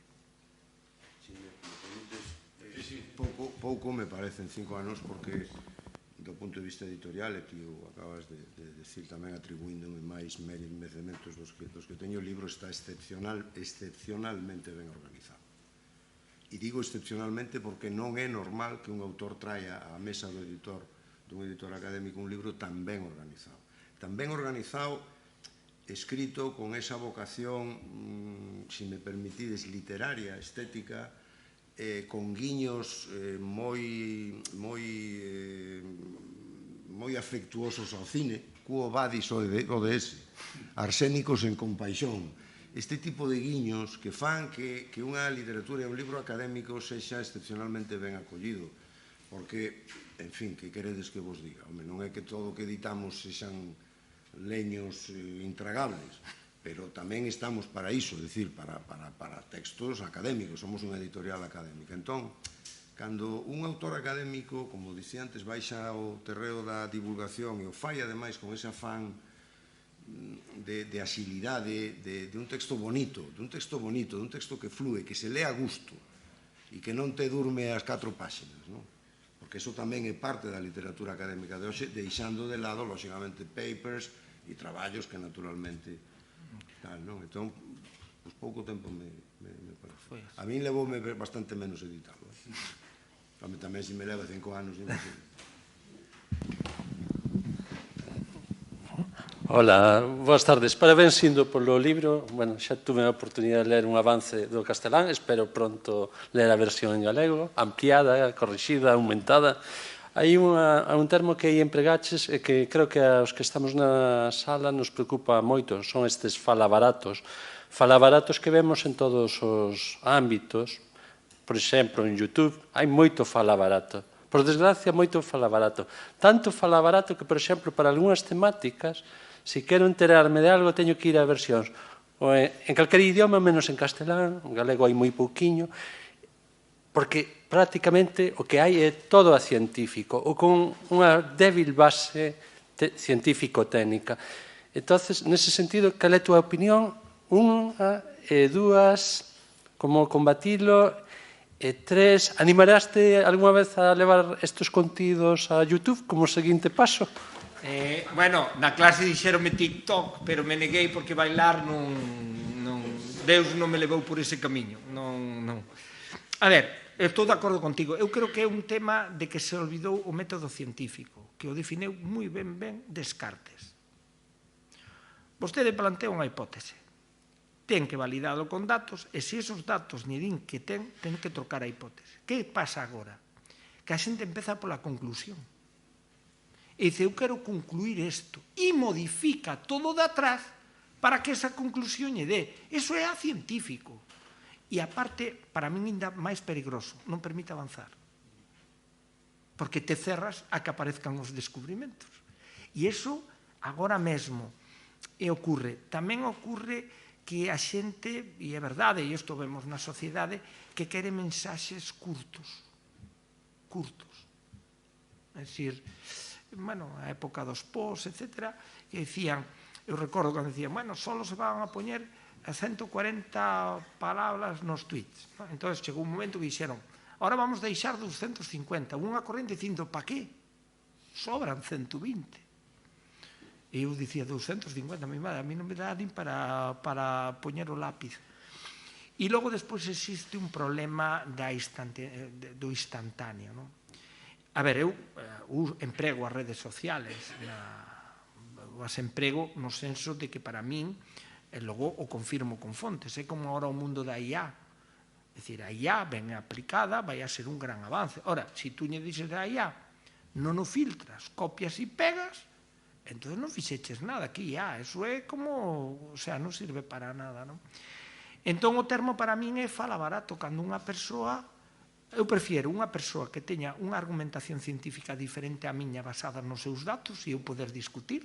Si me permites, pouco me parecen 5 anos, porque do punto de vista editorial, e ti o acabas de decir tamén atribuíndome máis merementos dos que teño, o libro está excepcionalmente ben organizado. E digo excepcionalmente porque non é normal que un autor traia á mesa do editor, dun editor académico, un libro tan ben organizado. Tan ben organizado, escrito con esa vocación, si me permitides, literaria, estética, con guiños moi afectuosos ao cine, quo vadis ODS, arsénicos en compaixón. Este tipo de guiños que fan que unha literatura e un libro académico sexa excepcionalmente ben acollido, porque, en fin, que queredes que vos diga? Home, non é que todo o que editamos sexan leños intragables, pero tamén estamos para iso, é dicir, para textos académicos, somos unha editorial académica. Entón, cando un autor académico, como dicía antes, baixa ao terreo da divulgación e o fai, ademais, con ese afán de asilidade, de un texto bonito, de un texto que flúe, que se lea a gusto e que non te durme as 4 páxinas, non? Porque eso tamén é parte da literatura académica de hoxe, deixando de lado, lóxicamente, papers e traballos que naturalmente tal, non? Entón, pues, pouco tempo me parece. A mí levoume bastante menos editarlo. Tamén se me leva 5 anos, imagino. Hola, boas tardes. Parabéns indo polo libro. Bueno, xa tuve a oportunidade de ler un avance do castelán, espero pronto ler a versión en galego, ampliada, corrixida, aumentada. Hai un termo que aí empregaches e que creo que aos que estamos na sala nos preocupa moito, son estes falabaratos. Falabaratos que vemos en todos os ámbitos. Por exemplo, en YouTube hai moito falabarato. Por desgracia, moito falabarato. Tanto falabarato que, por exemplo, para algunhas temáticas, se quero enterarme de algo, teño que ir a versións en calquer idioma, menos en castelán, en galego hai moi pouquiño, porque prácticamente o que hai é todo a científico, ou con unha débil base científico-técnica. Entón, nese sentido, cal é a túa opinión? Unha e dúas, como combatilo? E 3, animaraste algunha vez a levar estes contidos a YouTube como seguinte paso? Bueno, na clase dixeronme TikTok, pero me neguei porque bailar non... Deus non me levou por ese camiño. A ver, estou de acordo contigo. Eu creo que é un tema de que se olvidou o método científico, que o defineu moi ben Descartes. Vostede plantea unha hipótese. Ten que validalo con datos, e se esos datos lle din que ten que trocar a hipótese. Que pasa agora? Que a xente empeza pola conclusión. E dice, eu quero concluir isto, e modifica todo de atrás para que esa conclusión lle dé. Iso é a científico. E aparte, para min ainda máis perigoso, non permite avanzar. Porque te cerras a que aparezcan os descubrimentos. E iso, agora mesmo, ocurre. Tamén ocurre que a xente, e é verdade, e isto vemos na sociedade, que quere mensaxes curtos. É dicir, bueno, a época dos posts, etc., que decían, eu recordo cando decían, bueno, solo se van a poñer a 140 palabras nos tweets. Entón, chegou un momento que dixeron, ahora vamos deixar 250, unha corrente dicindo, pa qué? Sobran 120. E eu dicía 250, a mí non me dá nin para poñer o lápiz. E logo despois existe un problema do instantáneo. A ver, eu emprego as redes sociales, as emprego no senso de que para min, e logo o confirmo con fontes, é como ahora o mundo da IA. É dicir, a IA ben aplicada vai a ser un gran avance. Ora, se tú lle dices a IA, non o filtras, copias e pegas, entón non fixeches nada aquí, eso é como, o sea, non sirve para nada, non? Entón o termo para min é fala barato, cando unha persoa, eu prefiero unha persoa que teña unha argumentación científica diferente á miña basada nos seus datos e eu poder discutir,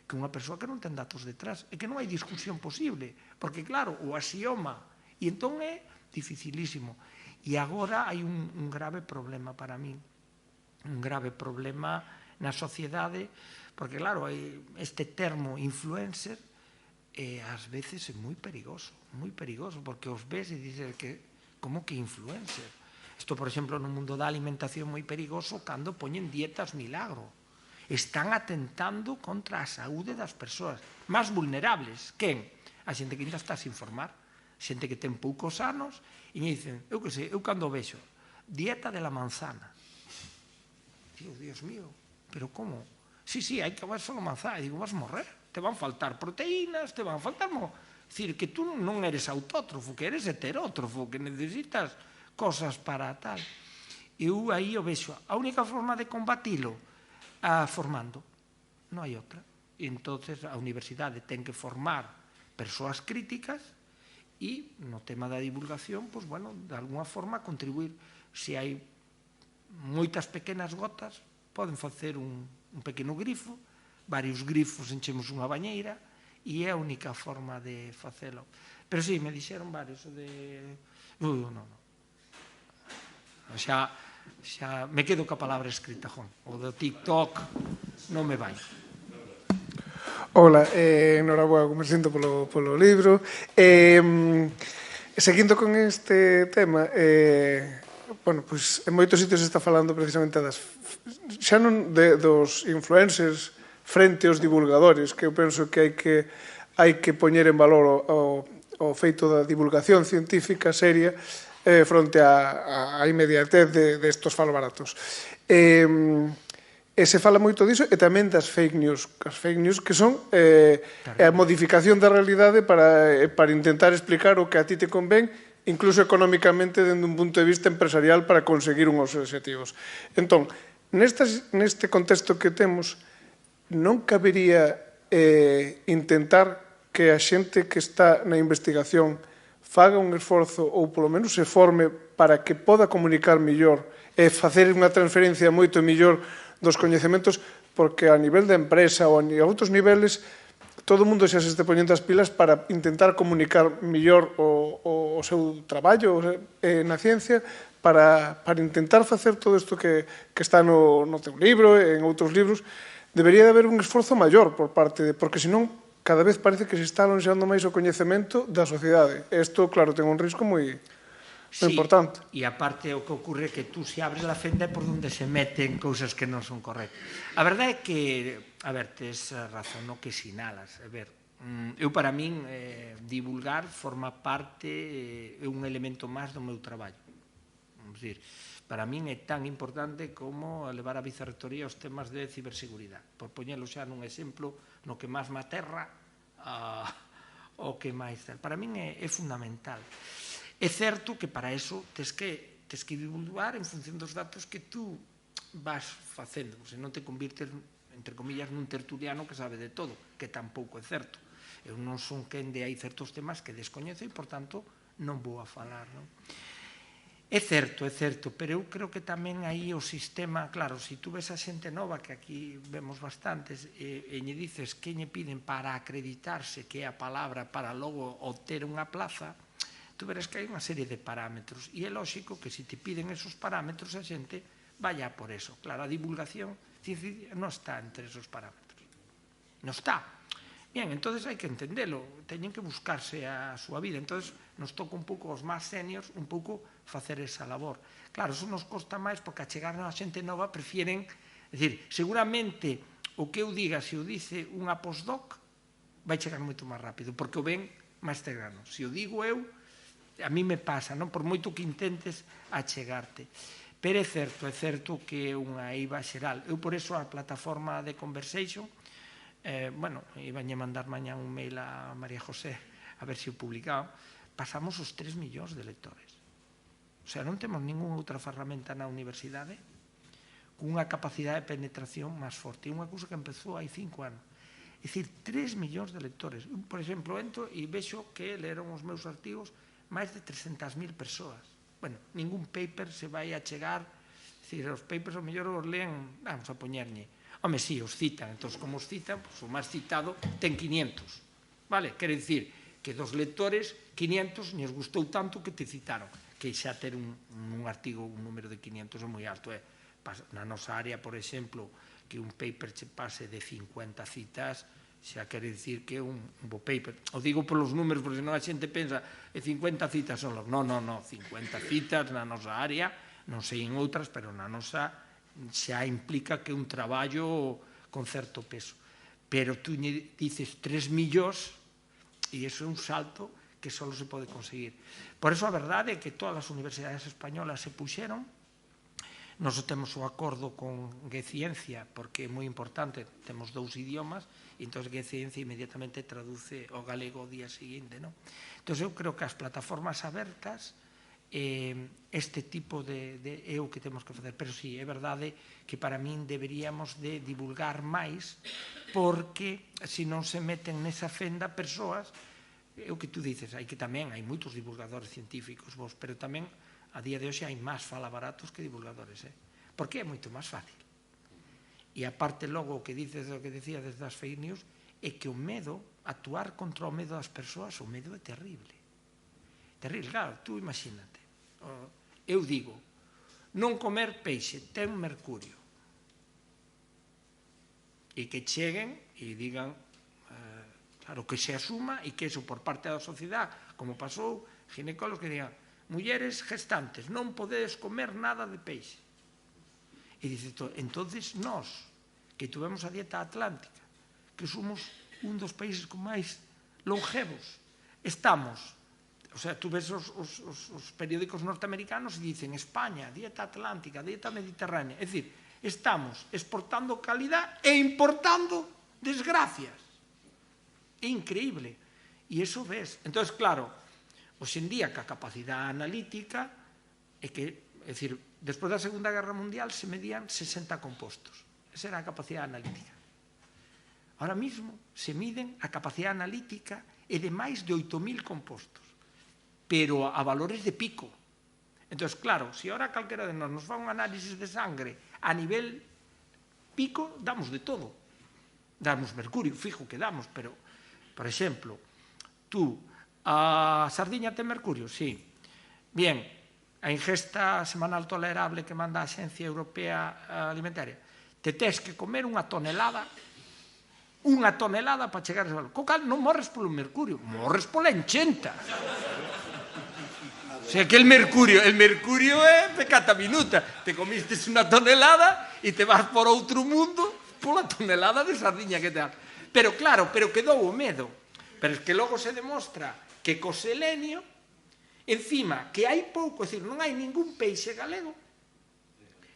que unha persoa que non ten datos detrás, e que non hai discusión posible, porque claro, o axioma, e entón é dificilísimo. E agora hai un grave problema para min, un grave problema na sociedade, porque claro, este termo influencer ás veces é moi perigoso, porque os ves e dices que, como que influencer? Isto, por exemplo, no mundo da alimentación moi perigoso cando poñen dietas milagro. Están atentando contra a saúde das persoas máis vulnerables. Quen? A xente que ainda está sin formar, xente que ten poucos anos, e me dicen, eu que sei, eu cando vexo dieta de la manzana, Dios mío, pero como? Sí, hai que comer solo manzana. E digo, vas morrer, te van faltar proteínas, te van faltar... É dicir, que tú non eres autótrofo, que eres heterótrofo, que necesitas cosas para tal. Eu aí o vexo. A única forma de combatilo, formando. Non hai outra. E entonces a universidade ten que formar persoas críticas e no tema da divulgación, pois, bueno, de alguna forma contribuir. Se hai moitas pequenas gotas, poden facer un pequeno grifo, varios grifos, enchemos unha bañeira, e é a única forma de facelo. Pero sí, me dixeron varios de... Non. Xa me quedo ca palabra escrita, Juan. O do TikTok non me vai. Hola, enhoraboa, como sinto polo libro. Seguindo con este tema, bueno, pois en moitos sitios se está falando precisamente xa non dos influencers frente aos divulgadores, que eu penso que hai que poñer en valor o feito da divulgación científica seria fronte á inmediatez destos falbaratos. E se fala moito diso e tamén das fake news. As fake news que son a modificación da realidade para intentar explicar o que a ti te convén, incluso económicamente dende un punto de vista empresarial para conseguir unhos obxectivos. Entón, neste contexto que temos, non cabería intentar que a xente que está na investigación faga un esforzo ou polo menos se forme para que poda comunicar mellor e facer unha transferencia moito mellor dos coñecementos, porque a nivel da empresa ou a outros niveles todo o mundo xa se este poñendo as pilas para intentar comunicar mellor o seu traballo na ciencia, para intentar facer todo isto que está no teu libro e en outros libros. Debería de haber un esforzo maior por parte porque senón cada vez parece que se está alonxando máis o coñecemento da sociedade. Isto, claro, ten un risco moi importante. E aparte o que ocorre é que tú se abres la fenda por onde se meten cousas que non son correctas. A verdade é que, a ver, tes razón no que sinalas. A ver, eu para min divulgar forma parte, é un elemento máis do meu traballo. Vamos dicir, para min é tan importante como levar a vicerrectoría os temas de ciberseguridade. Por poñelo xa nun exemplo no que máis me aterra o que máis... Para min é fundamental. É certo que para eso tes que divulgar en función dos datos que tú vas facendo. Se non te convirtes, entre comillas, nun tertuliano que sabe de todo, que tampouco é certo. Eu non son quen de hai certos temas que descoñezo e, por tanto, non vou a falar, non? É certo, pero eu creo que tamén aí o sistema, claro, se tú ves a xente nova, que aquí vemos bastantes, e lle dices que lle piden para acreditarse, que é a palabra para logo obter unha plaza, tú verás que hai unha serie de parámetros, e é lógico que se te piden esos parámetros, a xente vaya por eso. Claro, a divulgación non está entre esos parámetros. Non está. Bien, entonces hai que entendelo, teñen que buscarse a súa vida, entonces nos toca un pouco aos máis seniors un pouco facer esa labor. Claro, eso nos costa máis porque a chegar a xente nova prefieren, é dicir, seguramente o que eu diga, se o dice unha postdoc, vai chegar moito máis rápido, porque o ven máis tegrano. Se o digo eu, a mí me pasa, non? Por moito que intentes achegarte. Pero é certo que é unha eiva xeral. Eu por eso a plataforma de Conversation, bueno, iban a mandar mañá un mail a María José a ver se o publicaba, pasamos os 3 millóns de lectores. O sea, non temos ninguna outra ferramenta na universidade cunha capacidade de penetración máis forte. É unha cousa que empezou hai 5 anos. É dicir, 3 millóns de lectores. Eu, por exemplo, entro e vexo que leron os meus artigos máis de 300.000 persoas. Bueno, ningún paper se vai a chegar, é dicir, os papers ao mellor os leen, vamos a poñerlle, home, sí, os citan, entón, como os citan, o máis citado ten 500, vale? Quere dicir que dos lectores, 500 lles gustou tanto que te citaron, que xa ter un artigo, un número de 500 é moi alto, na nosa área, por exemplo, que un paper che pase de 50 citas, xa quere dicir que é un bo paper. O digo polos números, porque senón a xente pensa, 50 citas son los... Non, 50 citas na nosa área, non sei en outras, pero na nosa xa implica que un traballo con certo peso. Pero tú dices 3 millóns e iso é un salto que só se pode conseguir. Por eso a verdade é que todas as universidades españolas se puxeron. Nós temos o acordo con Gciencia porque é moi importante, temos 2 idiomas e entón Gciencia inmediatamente traduce o galego o día seguinte. Entón eu creo que as plataformas abertas este tipo de é o que temos que facer, pero sí, é verdade que para min deberíamos de divulgar máis porque se non se meten nesa fenda persoas, é o que tú dices, hai moitos divulgadores científicos vos, pero tamén a día de hoxe hai máis falabaratos que divulgadores, porque é moito máis fácil. E aparte logo o que dices, o que decía desde as fake news, é que o medo, actuar contra o medo das persoas, o medo é terrible. Terrible, claro, tú imagínate. Eu digo, non comer peixe ten mercurio. E que cheguen e digan, claro, que se asuma e que eso por parte da sociedade, como pasou, ginecólogos que digan, mulleres gestantes, non podedes comer nada de peixe. E dice, entonces nós, que tuvemos a dieta atlántica, que somos un dos países con máis longevos, estamos... O sea, tú ves os periódicos norteamericanos e dicen España, dieta atlántica, dieta mediterránea. É dicir, estamos exportando calidad e importando desgracias. É increíble. E iso ves. Entón, claro, hoxe en día, que a capacidade analítica é que, é dicir, despois da Segunda Guerra Mundial se medían 60 compostos. Esa era a capacidade analítica. Ahora mismo se miden a capacidade analítica e de máis de 8.000 compostos, pero a valores de pico. Entón, claro, se ahora calquera de nós nos fa un análisis de sangre a nivel pico, damos de todo. Damos mercurio, fijo que damos, pero, por exemplo, tú, a sardiña ten mercurio? Sí. Bien, a ingesta semanal tolerable que manda a Axencia Europea Alimentaria, te tes que comer unha tonelada para chegar a ese valor. Co cal non morres polo mercurio, morres pola enchenta. O sea que el mercurio é pecata minuta. Te comistes unha tonelada e te vas por outro mundo pola tonelada de sardiña que te dan. Pero claro, pero quedou o medo. Pero é que logo se demostra que co selenio, encima, que hai pouco, é dicir, non hai ningún peixe galego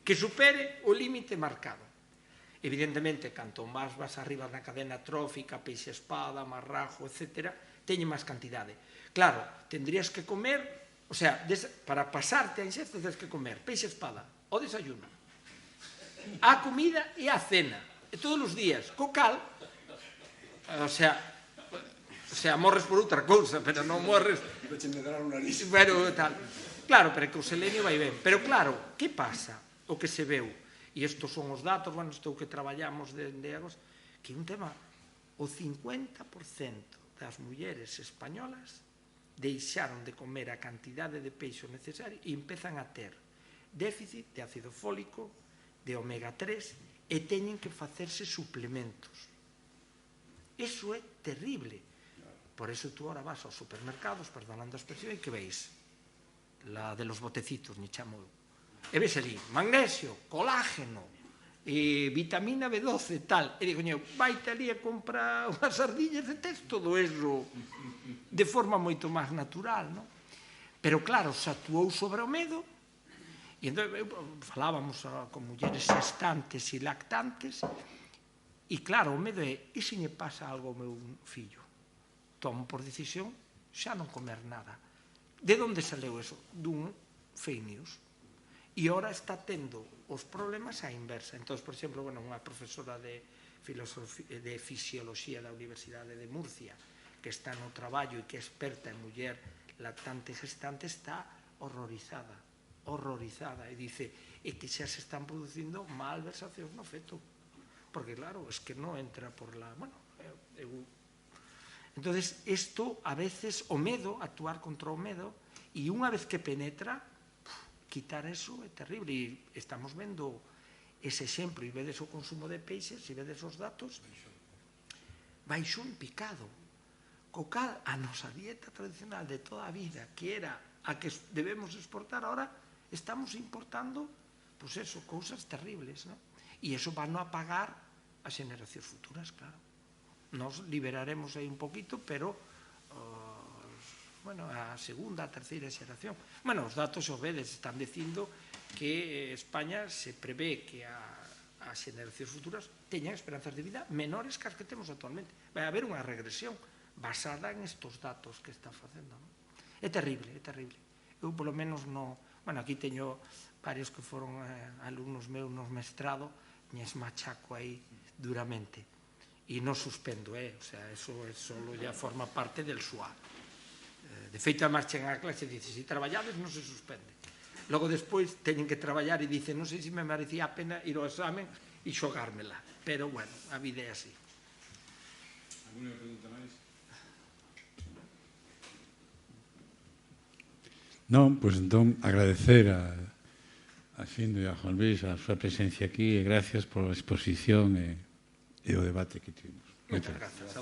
que supere o límite marcado. Evidentemente, canto máis vas arriba na cadena trófica, peixe espada, marrajo, etc., teñe máis cantidade. Claro, tendrías que comer, o sea, para pasarte a insectos tens que comer peixe espada ao desayuno, a comida e a cena, e todos os días, co cal, o sea, morres por outra cousa, pero non morres... Bueno, tal. Claro, pero que o selenio vai ben. Pero claro, que pasa? O que se veu, e estos son os datos, bueno, isto que traballamos dende agosto, que un tema, o 50% das mulleres españolas deixaron de comer a cantidade de peixo necesario e empezan a ter déficit de ácido fólico, de omega 3, e teñen que facerse suplementos. Iso é terrible. Por eso tú ahora vas aos supermercados, perdonando a expresión, e que veis? La de los botecitos, ni chamo eu. E ves ali, magnesio, colágeno, vitamina B12, tal. E digo, vaite ali a comprar unhas sardillas e tes todo eso de forma moito máis natural, non? Pero claro, se actuou sobre o medo, e entón falábamos con mulleres gestantes e lactantes, e claro, o medo é, e se lle pasa algo ao meu fillo? Tomo por decisión xa non comer nada. De onde saleu eso? Dun fake news. E ora está tendo os problemas á inversa. Entón, por exemplo, unha profesora de fisioloxía da Universidade de Murcia, que está no traballo e que é experta en muller lactante e gestante, está horrorizada, e dice que xa se están producindo malversacións no feto. Porque, claro, es que non entra por la... Bueno, entonces, isto, a veces, o medo, actuar contra o medo, e unha vez que penetra, quitar eso é terrible. E estamos vendo ese exemplo, e vedes o consumo de peixes, e vedes os datos, baixou en picado. Co cal, a nosa dieta tradicional de toda a vida, que era a que debemos exportar, ahora estamos importando, pois eso, cousas terribles, non? E iso van a pagar as xeracións futuras, claro. Nos liberaremos aí un poquito, pero a segunda, a terceira xeración. Os datos os vedes, están dicindo que España se prevé que as xeracións futuras teñan esperanzas de vida menores que as que temos actualmente. Vai haber unha regresión basada en estos datos que está facendo. É terrible, é terrible. Eu, polo menos, no... aquí teño varios que foron alumnos meus no mestrado, ñes machaco aí duramente. E non suspendo, o sea, eso solo ya forma parte del SUA. De feito, a marcha en a clase dice, se traballades non se suspende. Logo, despois, teñen que traballar e dicen, non sei se me merecía a pena ir ao examen e xogármela. Pero, bueno, a vida é así. Alguna pregunta máis? Non, pois entón, agradecer a Xindo e a Juan Luis a súa presencia aquí e gracias pola exposición e o debate que tivemos. Moitas gracias.